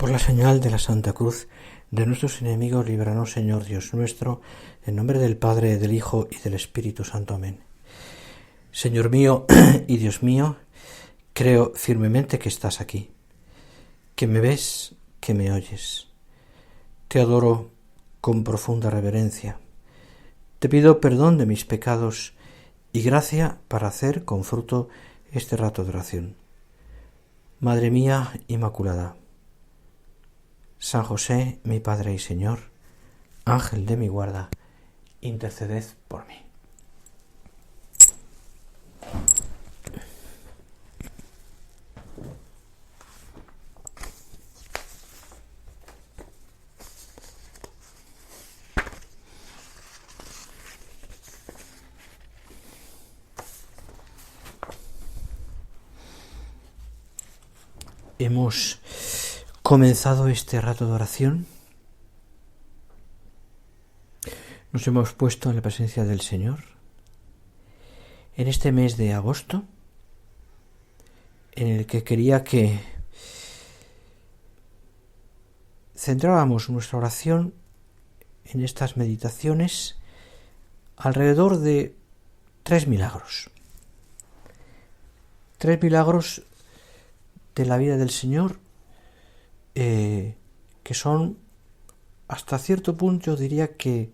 Por la señal de la Santa Cruz de nuestros enemigos, líbranos, Señor Dios nuestro, en nombre del Padre, del Hijo y del Espíritu Santo. Amén. Señor mío y Dios mío, creo firmemente que estás aquí, que me ves, que me oyes. Te adoro con profunda reverencia. Te pido perdón de mis pecados y gracia para hacer con fruto este rato de oración. Madre mía Inmaculada, San José, mi Padre y Señor, Ángel de mi guarda, interceded por mí. Hemos comenzado este rato de oración. Nos hemos puesto en la presencia del Señor en este mes de agosto, en el que quería que centráramos nuestra oración en estas meditaciones alrededor de tres milagros. Tres milagros de la vida del Señor que son hasta cierto punto, yo diría que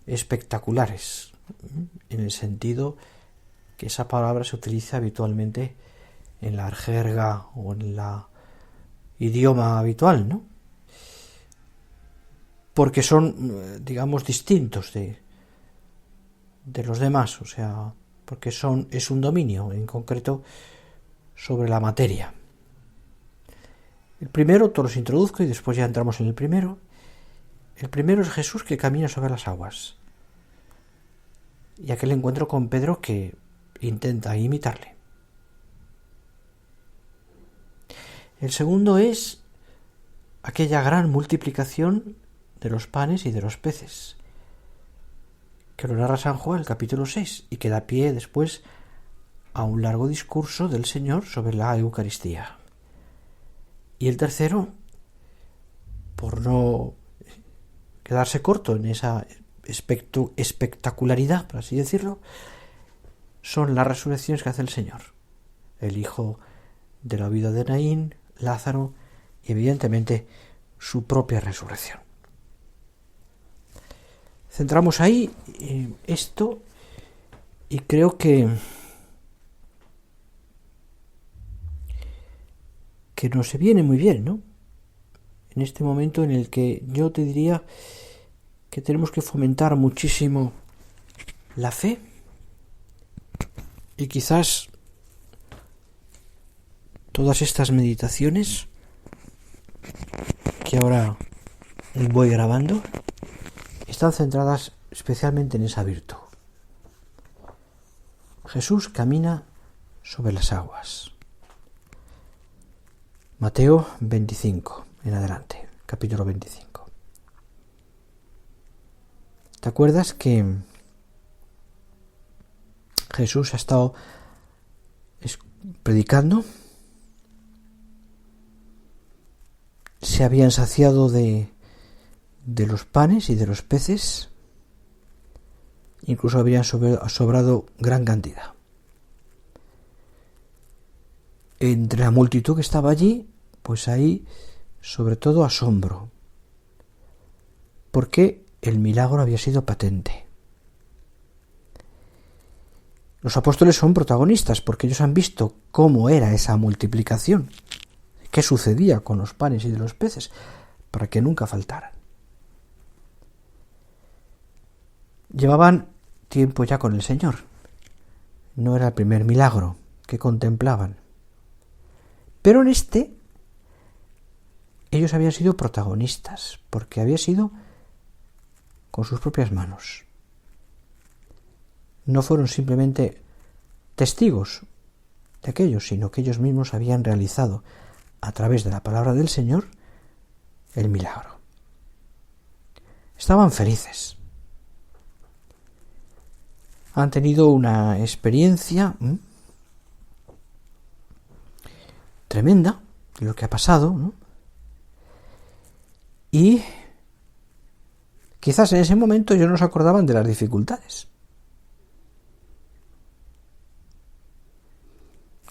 espectaculares, en el sentido que esa palabra se utiliza habitualmente en la jerga o en el idioma habitual, ¿no? Porque son, digamos, distintos de los demás, o sea, porque es un dominio en concreto sobre la materia. El primero, todos los introduzco y después ya entramos en el primero. El primero es Jesús que camina sobre las aguas. Y aquel encuentro con Pedro que intenta imitarle. El segundo es aquella gran multiplicación de los panes y de los peces, que lo narra San Juan, el capítulo 6, y que da pie después a un largo discurso del Señor sobre la Eucaristía. Y el tercero, por no quedarse corto en esa espectacularidad, por así decirlo, son las resurrecciones que hace el Señor. El hijo de la viuda de Naín, Lázaro, y evidentemente su propia resurrección. Centramos ahí esto y creo que nos viene muy bien, ¿no? En este momento en el que yo te diría que tenemos que fomentar muchísimo la fe y quizás todas estas meditaciones que ahora voy grabando están centradas especialmente en esa virtud. Jesús camina sobre las aguas. Mateo 25, en adelante, capítulo 25. ¿Te acuerdas que Jesús ha estado predicando? Se habían saciado de los panes y de los peces, incluso habrían sobrado gran cantidad. Entre la multitud que estaba allí, pues hay sobre todo asombro, porque el milagro había sido patente. Los apóstoles son protagonistas porque ellos han visto cómo era esa multiplicación, qué sucedía con los panes y de los peces, para que nunca faltaran. Llevaban tiempo ya con el Señor. No era el primer milagro que contemplaban. Pero en este, ellos habían sido protagonistas, porque había sido con sus propias manos. No fueron simplemente testigos de aquello, sino que ellos mismos habían realizado, a través de la palabra del Señor, el milagro. Estaban felices. Han tenido una experiencia tremenda de lo que ha pasado, ¿no? Y quizás en ese momento ellos no se acordaban de las dificultades.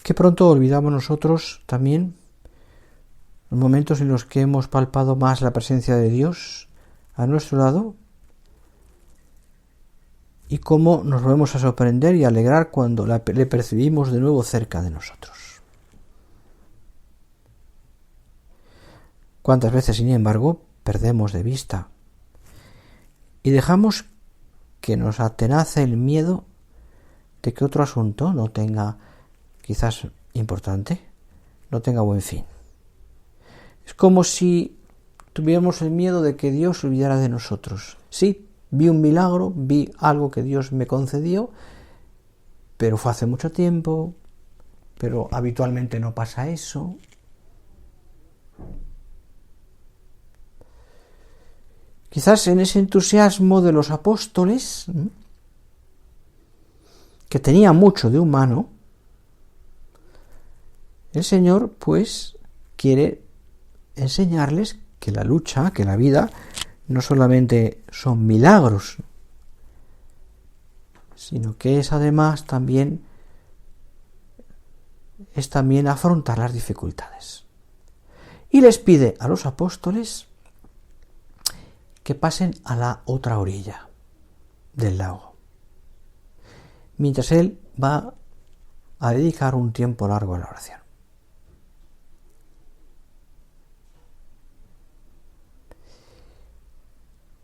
Que pronto olvidamos nosotros también los momentos en los que hemos palpado más la presencia de Dios a nuestro lado y cómo nos volvemos a sorprender y alegrar cuando le percibimos de nuevo cerca de nosotros. ¿Cuántas veces, sin embargo, perdemos de vista y dejamos que nos atenace el miedo de que otro asunto no tenga, quizás importante, no tenga buen fin? Es como si tuviéramos el miedo de que Dios se olvidara de nosotros. Sí, vi un milagro, vi algo que Dios me concedió, pero fue hace mucho tiempo, pero habitualmente no pasa eso. Quizás en ese entusiasmo de los apóstoles, que tenía mucho de humano, el Señor pues quiere enseñarles que la lucha, que la vida, no solamente son milagros, sino que es además también afrontar las dificultades. Y les pide a los apóstoles que pasen a la otra orilla del lago, mientras él va a dedicar un tiempo largo a la oración.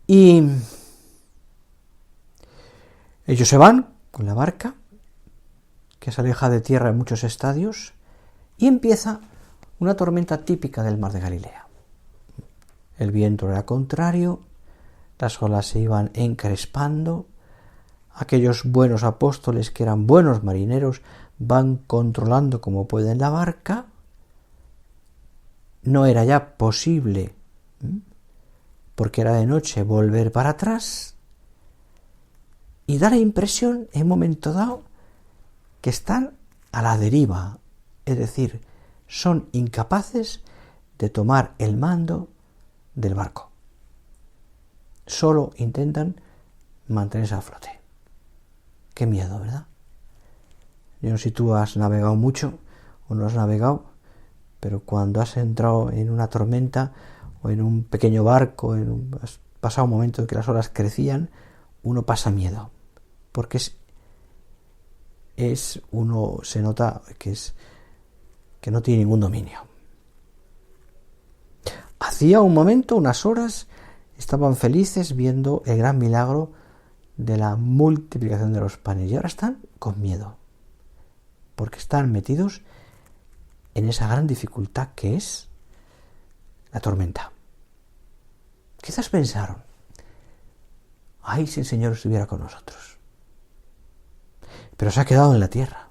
Y ellos se van con la barca, que se aleja de tierra en muchos estadios, y empieza una tormenta típica del mar de Galilea. El viento era contrario, las olas se iban encrespando, aquellos buenos apóstoles que eran buenos marineros van controlando como pueden la barca, no era ya posible, porque era de noche, volver para atrás, y da la impresión en un momento dado que están a la deriva, es decir, son incapaces de tomar el mando del barco. Solo intentan mantenerse a flote. Qué miedo, ¿verdad? Yo no sé si tú has navegado mucho o no has navegado, pero cuando has entrado en una tormenta o en un pequeño barco, has pasado un momento en que las olas crecían, uno pasa miedo, porque uno se nota que no tiene ningún dominio. Hacía un momento, unas horas, estaban felices viendo el gran milagro de la multiplicación de los panes y ahora están con miedo, porque están metidos en esa gran dificultad que es la tormenta. Quizás pensaron, ay, si el Señor estuviera con nosotros. Pero se ha quedado en tierra.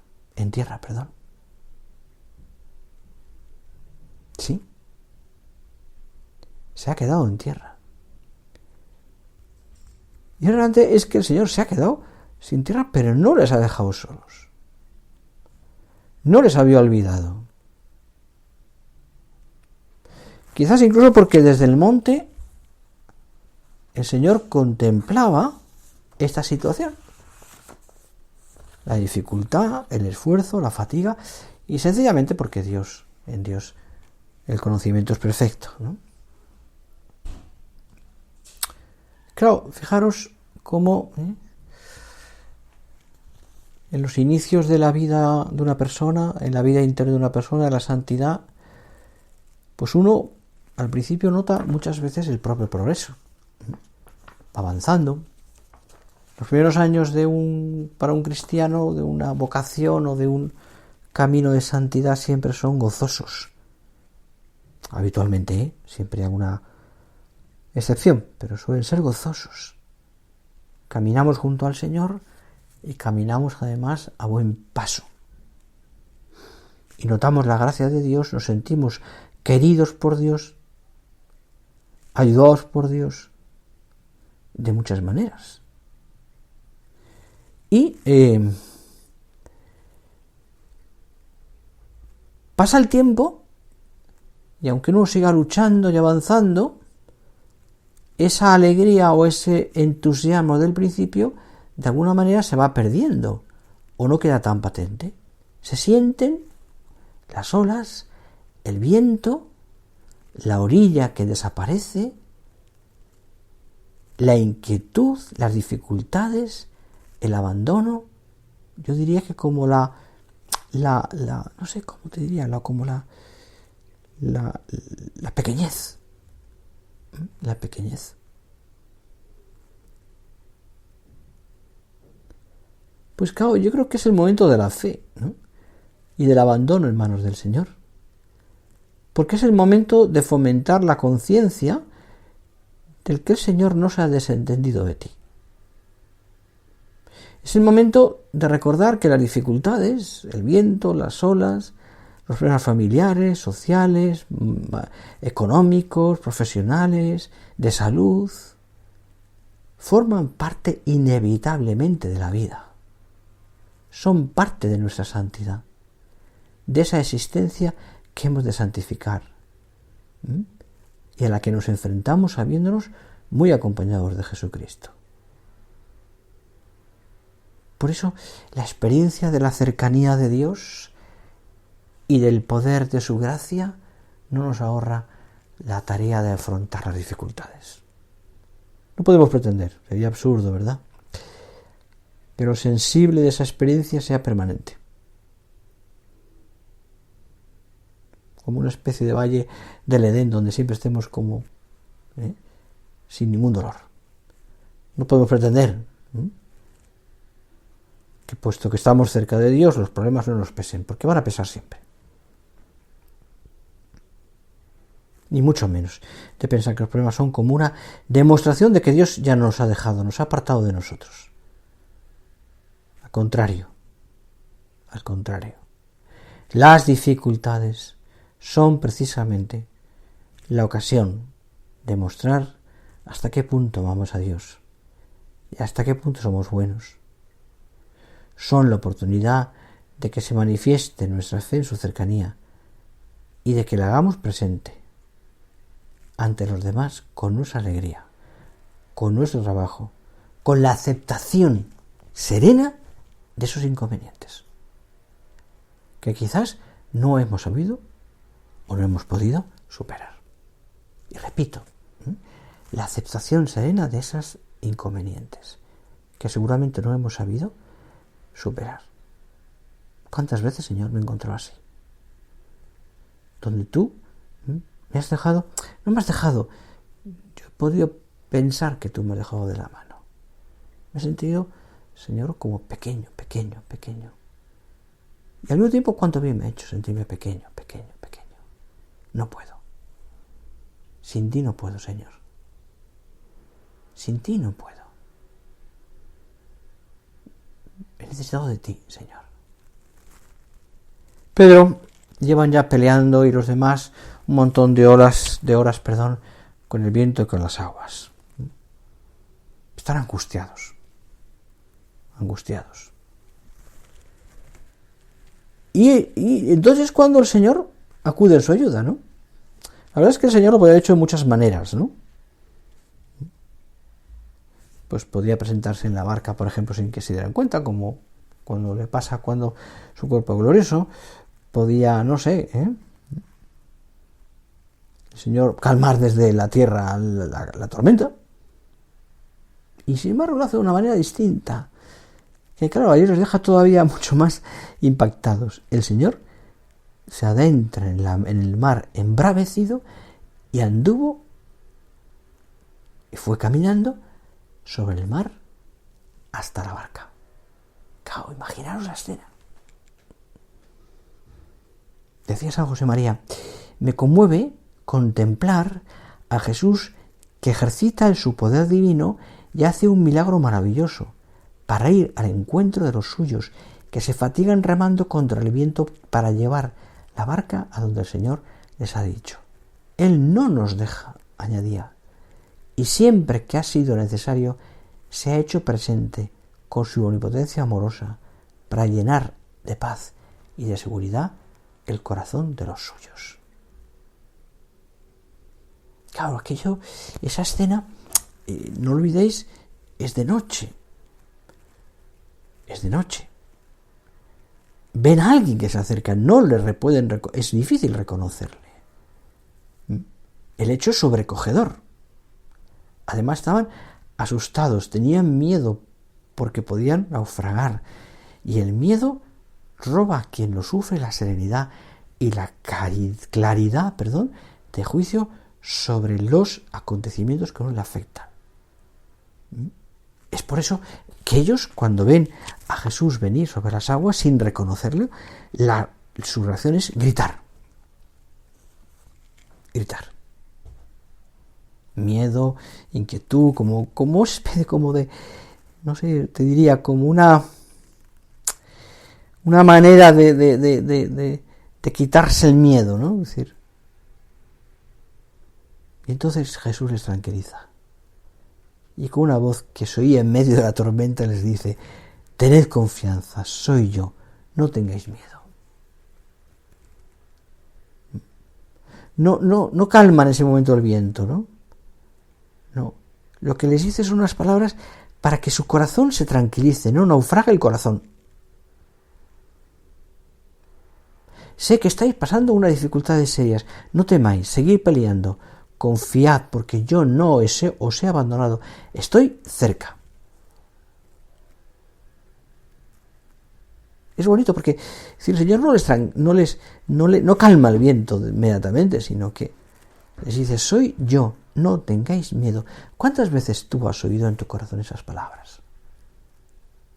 Sí, se ha quedado en tierra. Y realmente es que el Señor se ha quedado sin tierra, pero no les ha dejado solos. No les había olvidado. Quizás incluso porque desde el monte el Señor contemplaba esta situación. La dificultad, el esfuerzo, la fatiga, y sencillamente porque en Dios el conocimiento es perfecto, ¿no? Claro, fijaros cómo en los inicios de la vida de una persona, en la vida interior de una persona, de la santidad, pues uno al principio nota muchas veces el propio progreso, avanzando. Los primeros años para un cristiano, de una vocación o de un camino de santidad siempre son gozosos. Habitualmente, siempre hay alguna excepción, pero suelen ser gozosos. Caminamos junto al Señor y caminamos además a buen paso. Y notamos la gracia de Dios, nos sentimos queridos por Dios, ayudados por Dios de muchas maneras. Y pasa el tiempo y aunque uno siga luchando y avanzando, esa alegría o ese entusiasmo del principio de alguna manera se va perdiendo o no queda tan patente. Se sienten las olas, el viento, la orilla que desaparece, la inquietud, las dificultades, el abandono. Yo diría que como no sé cómo te diría, como la pequeñez. La pequeñez. Pues claro, yo creo que es el momento de la fe, ¿no? Y del abandono en manos del Señor. Porque es el momento de fomentar la conciencia del que el Señor no se ha desentendido de ti. Es el momento de recordar que las dificultades, el viento, las olas, los problemas familiares, sociales, económicos, profesionales, de salud, forman parte inevitablemente de la vida. Son parte de nuestra santidad, de esa existencia que hemos de santificar y a la que nos enfrentamos sabiéndonos muy acompañados de Jesucristo. Por eso, la experiencia de la cercanía de Dios y del poder de su gracia no nos ahorra la tarea de afrontar las dificultades. No podemos pretender, sería absurdo, ¿verdad?, que lo sensible de esa experiencia sea permanente. Como una especie de valle del Edén donde siempre estemos como sin ningún dolor. No podemos pretender que puesto que estamos cerca de Dios los problemas no nos pesen, porque van a pesar siempre. Ni mucho menos de pensar que los problemas son como una demostración de que Dios ya nos ha dejado, nos ha apartado de nosotros. Al contrario. Las dificultades son precisamente la ocasión de mostrar hasta qué punto amamos a Dios y hasta qué punto somos buenos. Son la oportunidad de que se manifieste nuestra fe en su cercanía y de que la hagamos presente ante los demás con nuestra alegría, con nuestro trabajo, con la aceptación serena de esos inconvenientes que quizás no hemos sabido o no hemos podido superar. Y repito, la aceptación serena de esos inconvenientes que seguramente no hemos sabido superar. ¿Cuántas veces, Señor, me he encontrado así? Donde tú me has dejado, no me has dejado, yo he podido pensar que tú me has dejado de la mano. Me he sentido, Señor, como pequeño. Y al mismo tiempo, cuánto bien me ha hecho sentirme pequeño. No puedo. Sin ti no puedo, Señor. Sin ti no puedo. He necesitado de ti, Señor. Pedro llevan ya peleando y los demás un montón de horas, con el viento y con las aguas. Están angustiados. Y entonces cuando el Señor acude en su ayuda, ¿no? La verdad es que el Señor lo podía haber hecho de muchas maneras, ¿no? Pues podía presentarse en la barca, por ejemplo, sin que se dieran cuenta, como cuando le pasa cuando su cuerpo glorioso. Podía, no sé, el Señor calmar desde la tierra la tormenta. Y sin embargo lo hace de una manera distinta, que claro, a ellos les deja todavía mucho más impactados. El Señor se adentra en el mar embravecido y anduvo y fue caminando sobre el mar hasta la barca. Claro, imaginaros la escena. Decía San José María, me conmueve contemplar a Jesús que ejercita su poder divino y hace un milagro maravilloso para ir al encuentro de los suyos que se fatigan remando contra el viento para llevar la barca a donde el Señor les ha dicho. Él no nos deja, añadía, y siempre que ha sido necesario se ha hecho presente con su omnipotencia amorosa para llenar de paz y de seguridad el corazón de los suyos. Claro, esa escena no olvidéis, es de noche. Es de noche. Ven a alguien que se acerca, es difícil reconocerle. El hecho es sobrecogedor. Además estaban asustados, tenían miedo porque podían naufragar. Y el miedo roba a quien lo sufre la serenidad y la claridad, de juicio sobre los acontecimientos que a uno le afectan. Es por eso que ellos, cuando ven a Jesús venir sobre las aguas sin reconocerlo, su reacción es gritar. Gritar. Miedo, inquietud, como especie de, no sé, te diría, como una manera de quitarse el miedo, ¿no? Es decir, y entonces Jesús les tranquiliza. Y con una voz que se oía en medio de la tormenta les dice: tened confianza, soy yo, no tengáis miedo. No calma en ese momento el viento, ¿no? No. Lo que les dice son unas palabras para que su corazón se tranquilice, no naufrague el corazón. Sé que estáis pasando unas dificultades serias, no temáis, seguid peleando, confiad porque yo no os he abandonado, estoy cerca. Es bonito porque si el Señor no calma el viento inmediatamente, sino que les dice: soy yo, no tengáis miedo. ¿Cuántas veces tú has oído en tu corazón esas palabras?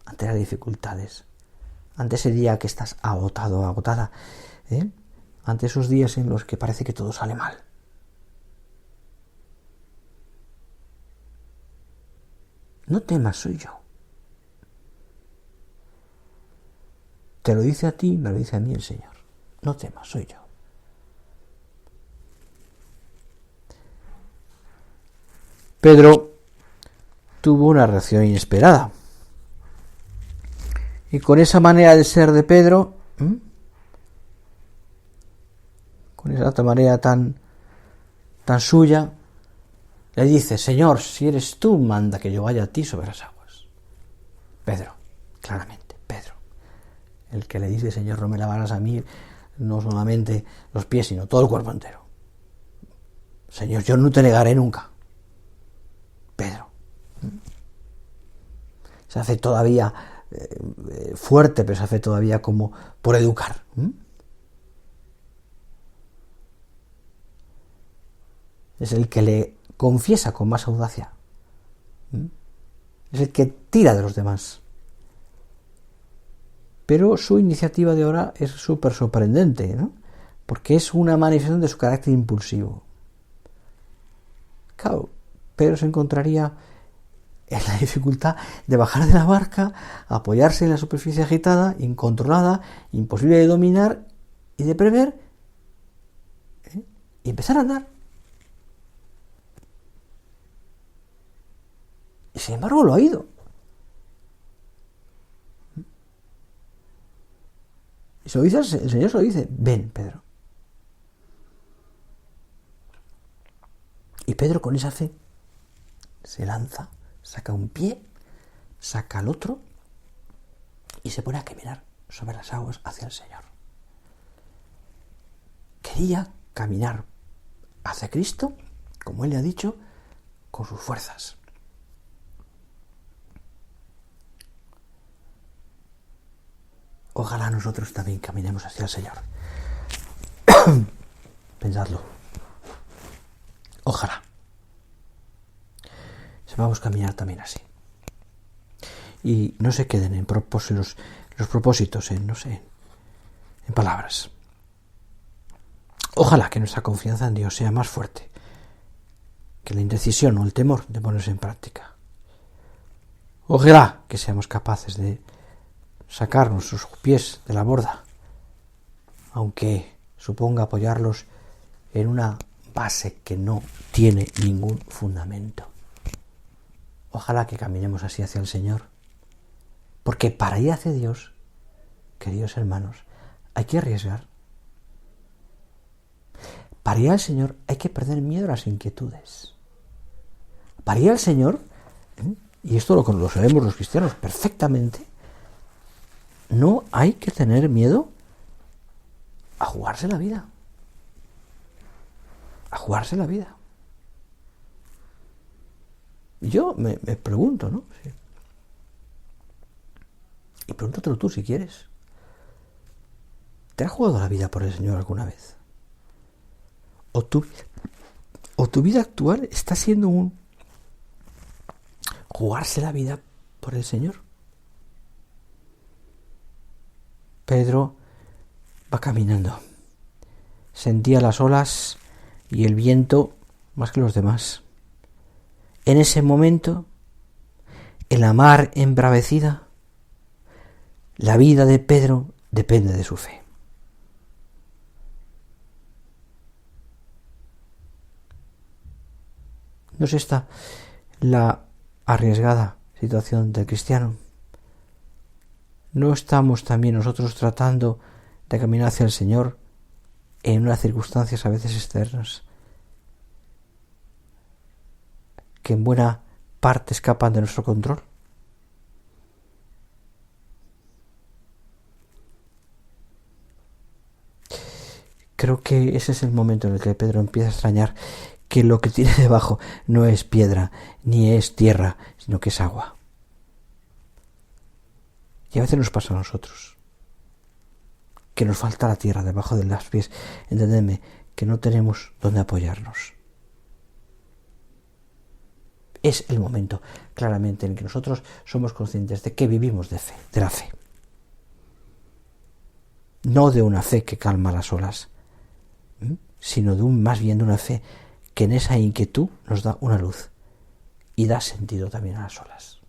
Ante las dificultades, ante ese día que estás agotado, agotada, ante esos días en los que parece que todo sale mal. No temas, soy yo. Te lo dice a ti, me lo dice a mí el Señor. No temas, soy yo. Pedro tuvo una reacción inesperada. Y con esa manera de ser de Pedro, con esa manera tan suya, le dice: Señor, si eres tú, manda que yo vaya a ti sobre las aguas. Pedro, claramente, Pedro. El que le dice: Señor, no me lavarás a mí, no solamente los pies, sino todo el cuerpo entero. Señor, yo no te negaré nunca. Pedro. Se hace todavía fuerte, pero se hace todavía como por educar. Es el que le confiesa con más audacia. Es el que tira de los demás. Pero su iniciativa de ahora es súper sorprendente, ¿no? Porque es una manifestación de su carácter impulsivo. Claro, Pedro se encontraría en la dificultad de bajar de la barca, apoyarse en la superficie agitada, incontrolada, imposible de dominar y de prever, y empezar a andar. Y sin embargo lo ha ido. Y se lo dice, el Señor se lo dice: ven, Pedro. Y Pedro, con esa fe, se lanza, saca un pie, saca el otro y se pone a caminar sobre las aguas hacia el Señor. Quería caminar hacia Cristo, como Él le ha dicho, con sus fuerzas. Ojalá nosotros también caminemos hacia el Señor. Pensadlo. Ojalá sepamos caminar también así. Y no se queden en los propósitos en palabras. Ojalá que nuestra confianza en Dios sea más fuerte que la indecisión o el temor de ponerse en práctica. Ojalá que seamos capaces de sacar nuestros pies de la borda, aunque suponga apoyarlos en una base que no tiene ningún fundamento. Ojalá que caminemos así hacia el Señor, porque para ir hacia Dios, queridos hermanos, hay que arriesgar. Para ir al Señor hay que perder miedo a las inquietudes. Para ir al Señor, y esto lo sabemos los cristianos perfectamente, no hay que tener miedo a jugarse la vida. A jugarse la vida. Yo me pregunto, ¿no? Sí. Y pregúntatelo tú si quieres. ¿Te has jugado la vida por el Señor alguna vez? ¿O tu vida actual está siendo un jugarse la vida por el Señor? Pedro va caminando. Sentía las olas y el viento más que los demás. En ese momento, en la mar embravecida, la vida de Pedro depende de su fe. ¿No es esta la arriesgada situación del cristiano? ¿No estamos también nosotros tratando de caminar hacia el Señor en unas circunstancias a veces externas que en buena parte escapan de nuestro control? Creo que ese es el momento en el que Pedro empieza a extrañar que lo que tiene debajo no es piedra ni es tierra, sino que es agua. Y a veces nos pasa a nosotros, que nos falta la tierra debajo de los pies. Entendedme, que no tenemos dónde apoyarnos. Es el momento, claramente, en que nosotros somos conscientes de que vivimos de fe, de la fe. No de una fe que calma las olas, sino más bien de una fe que en esa inquietud nos da una luz y da sentido también a las olas.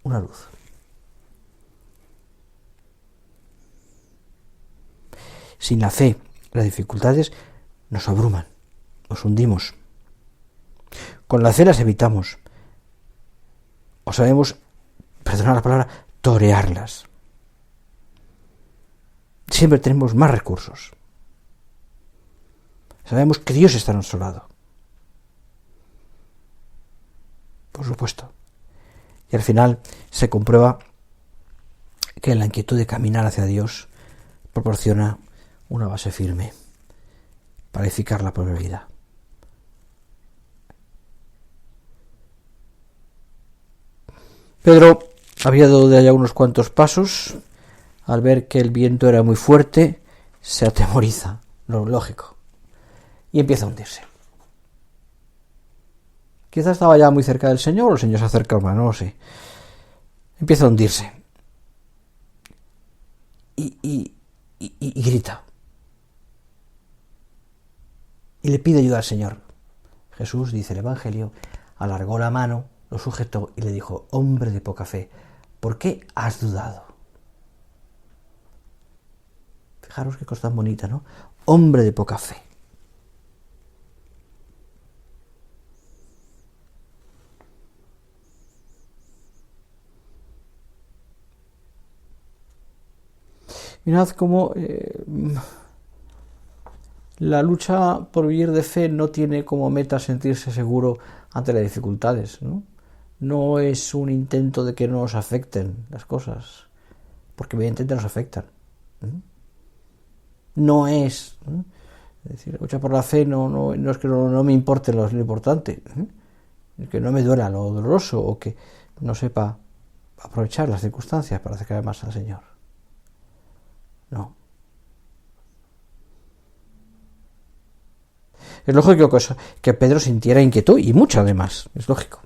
Una luz. Sin la fe, las dificultades nos abruman, nos hundimos. Con la fe las evitamos. O sabemos, perdonad la palabra, torearlas. Siempre tenemos más recursos. Sabemos que Dios está a nuestro lado. Por supuesto. Y al final se comprueba que la inquietud de caminar hacia Dios proporciona una base firme para edificar la propia vida. Pedro había dado de allá unos cuantos pasos. Al ver que el viento era muy fuerte, se atemoriza, lo lógico, y empieza a hundirse. Quizás estaba ya muy cerca del Señor, o el Señor se acerca más, no lo sé. Empieza a hundirse. Y grita. Y le pide ayuda al Señor. Jesús, dice el Evangelio, alargó la mano, lo sujetó y le dijo: hombre de poca fe, ¿por qué has dudado? Fijaros qué cosa tan bonita, ¿no? Hombre de poca fe. Mirad cómo la lucha por vivir de fe no tiene como meta sentirse seguro ante las dificultades, ¿no? No es un intento de que no nos afecten las cosas, porque evidentemente nos afectan. No es, es decir, lucha por la fe no es que no me importe lo importante, que no me duela lo doloroso o que no sepa aprovechar las circunstancias para acercarme más al Señor. No. Es lógico que Pedro sintiera inquietud, y mucha además, es lógico.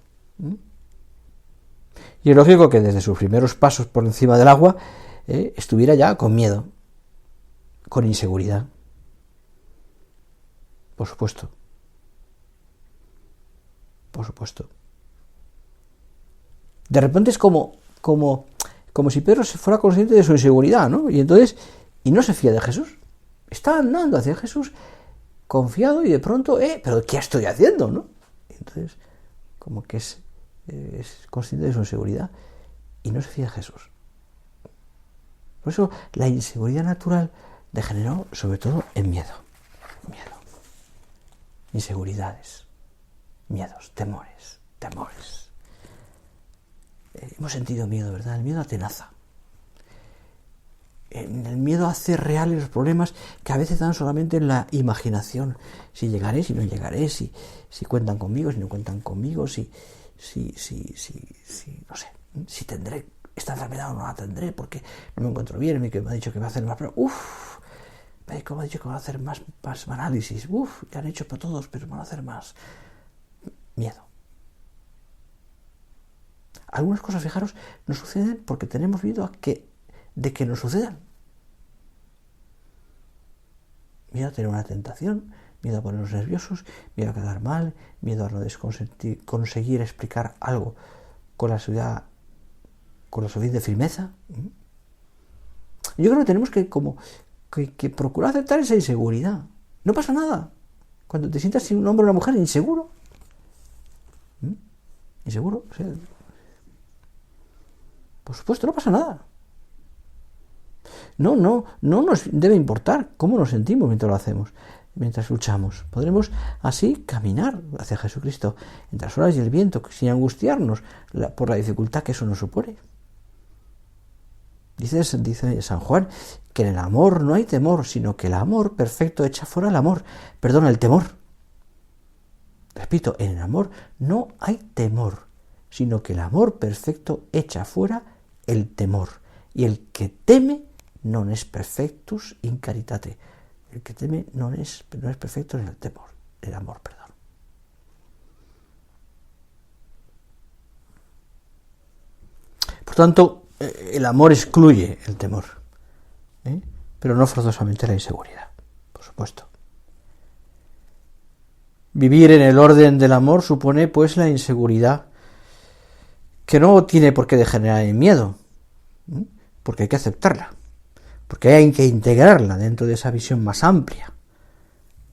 Y es lógico que desde sus primeros pasos por encima del agua estuviera ya con miedo, con inseguridad. Por supuesto. Por supuesto. De repente es como si Pedro se fuera consciente de su inseguridad, ¿no? Y entonces, no se fía de Jesús. Está andando hacia Jesús confiado y de pronto, ¿pero qué estoy haciendo, no? Y entonces, como que es consciente de su inseguridad y no se fía de Jesús. Por eso la inseguridad natural degeneró sobre todo en miedo. inseguridades, miedos, temores. Hemos sentido miedo, ¿verdad? El miedo atenaza. El miedo hace reales los problemas que a veces dan solamente en la imaginación. Si llegaré, si no llegaré, si cuentan conmigo, si no cuentan conmigo, si no sé, si tendré esta enfermedad o no la tendré, porque no me encuentro bien, el médico me ha dicho que me va a hacer más pruebas. El médico me ha dicho que va a hacer más análisis. Ya han hecho para todos, pero van a hacer más. Miedo. Algunas cosas, fijaros, nos suceden porque tenemos miedo de que nos sucedan. Miedo a tener una tentación, miedo a ponernos nerviosos, miedo a quedar mal, miedo a no conseguir explicar algo con la suficiente firmeza. Yo creo que tenemos que procurar aceptar esa inseguridad. No pasa nada. Cuando te sientas un hombre o una mujer inseguro, inseguro, o sea, por supuesto, no pasa nada. No nos debe importar cómo nos sentimos mientras lo hacemos, mientras luchamos. Podremos así caminar hacia Jesucristo entre las olas y el viento, sin angustiarnos por la dificultad que eso nos supone. Dice San Juan que en el amor no hay temor, sino que el amor perfecto echa fuera el temor. Repito, en el amor no hay temor, sino que el amor perfecto echa fuera el temor. Y el que teme non es perfectus in caritate. El que teme no es perfecto en el amor, perdón. Por tanto, el amor excluye el temor, pero no forzosamente la inseguridad, por supuesto. Vivir en el orden del amor supone, pues, la inseguridad, que no tiene por qué degenerar en miedo, porque hay que aceptarla, porque hay que integrarla dentro de esa visión más amplia,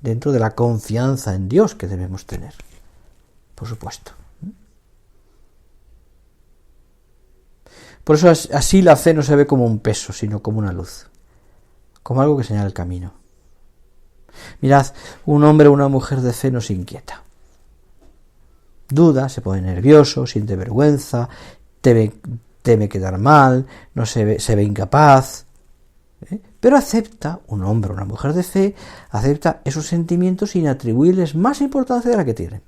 dentro de la confianza en Dios que debemos tener, por supuesto. Por eso así la fe no se ve como un peso, sino como una luz, como algo que señala el camino. Mirad, un hombre o una mujer de fe no se inquieta. Duda, se pone nervioso, siente vergüenza, teme quedar mal, se ve incapaz. Pero acepta, un hombre o una mujer de fe, acepta esos sentimientos sin atribuirles más importancia de la que tienen.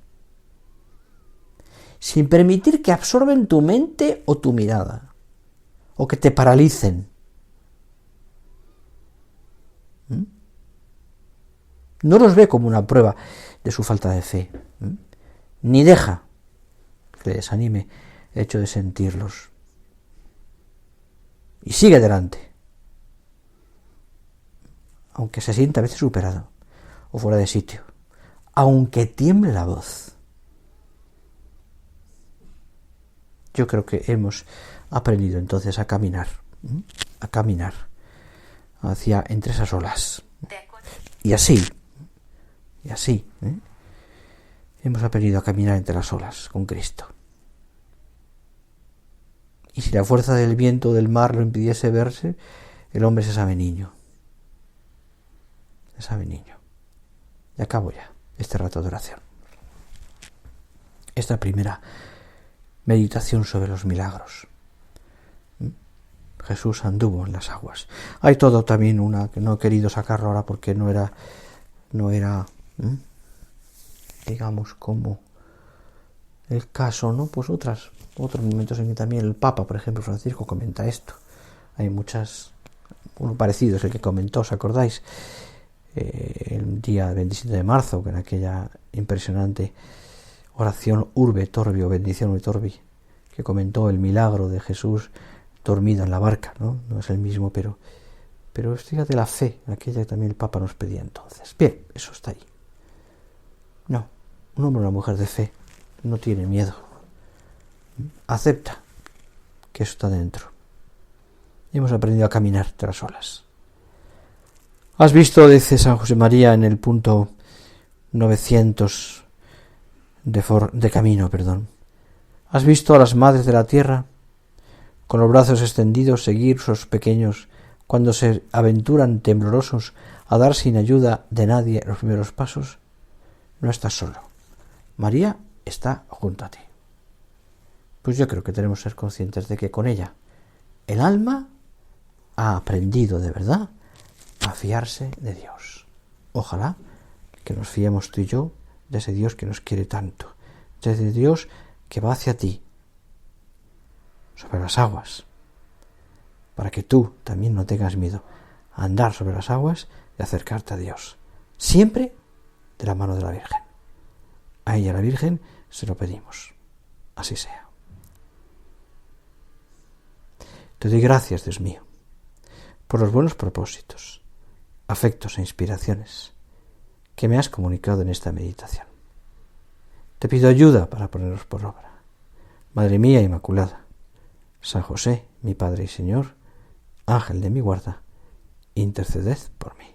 Sin permitir que absorben tu mente o tu mirada, o que te paralicen. No los ve como una prueba de su falta de fe, ni deja que le desanime el hecho de sentirlos. Y sigue adelante, aunque se sienta a veces superado o fuera de sitio, aunque tiemble la voz. Yo creo que hemos aprendido entonces a caminar hacia entre esas olas. Y así, hemos aprendido a caminar entre las olas con Cristo. Y si la fuerza del viento o del mar lo impidiese verse, el hombre se sabe niño. Y acabo ya este rato de oración. Esta primera meditación sobre los milagros. Jesús anduvo en las aguas. Hay todo también una que no he querido sacarlo ahora porque no era digamos como el caso, ¿no? Pues otros momentos en que también el Papa, por ejemplo, Francisco, comenta esto. Hay uno parecido es el que comentó, ¿os acordáis? El día 27 de marzo, en aquella impresionante oración Urbe Torbi o bendición Urbe Torbi, que comentó el milagro de Jesús dormido en la barca, ¿no? No es el mismo, pero fíjate la fe, aquella que también el Papa nos pedía entonces. Bien, eso está ahí. No, un hombre o una mujer de fe no tiene miedo. Acepta que eso está dentro. Y hemos aprendido a caminar entre las olas. Has visto, dice San José María en el punto 900 de camino, has visto a las madres de la tierra con los brazos extendidos seguir sus pequeños cuando se aventuran temblorosos a dar sin ayuda de nadie los primeros pasos. no estás solo. María está junto a ti. Pues yo creo que tenemos que ser conscientes de que con ella el alma ha aprendido de verdad a fiarse de Dios. Ojalá que nos fiemos tú y yo de ese Dios que nos quiere tanto, de ese Dios que va hacia ti, sobre las aguas, para que tú también no tengas miedo a andar sobre las aguas y acercarte a Dios, siempre de la mano de la Virgen. A ella, la Virgen, se lo pedimos. Así sea. Te doy gracias, Dios mío, por los buenos propósitos, afectos e inspiraciones que me has comunicado en esta meditación. Te pido ayuda para ponerlos por obra. Madre mía Inmaculada, San José, mi Padre y Señor, Ángel de mi guarda, interceded por mí.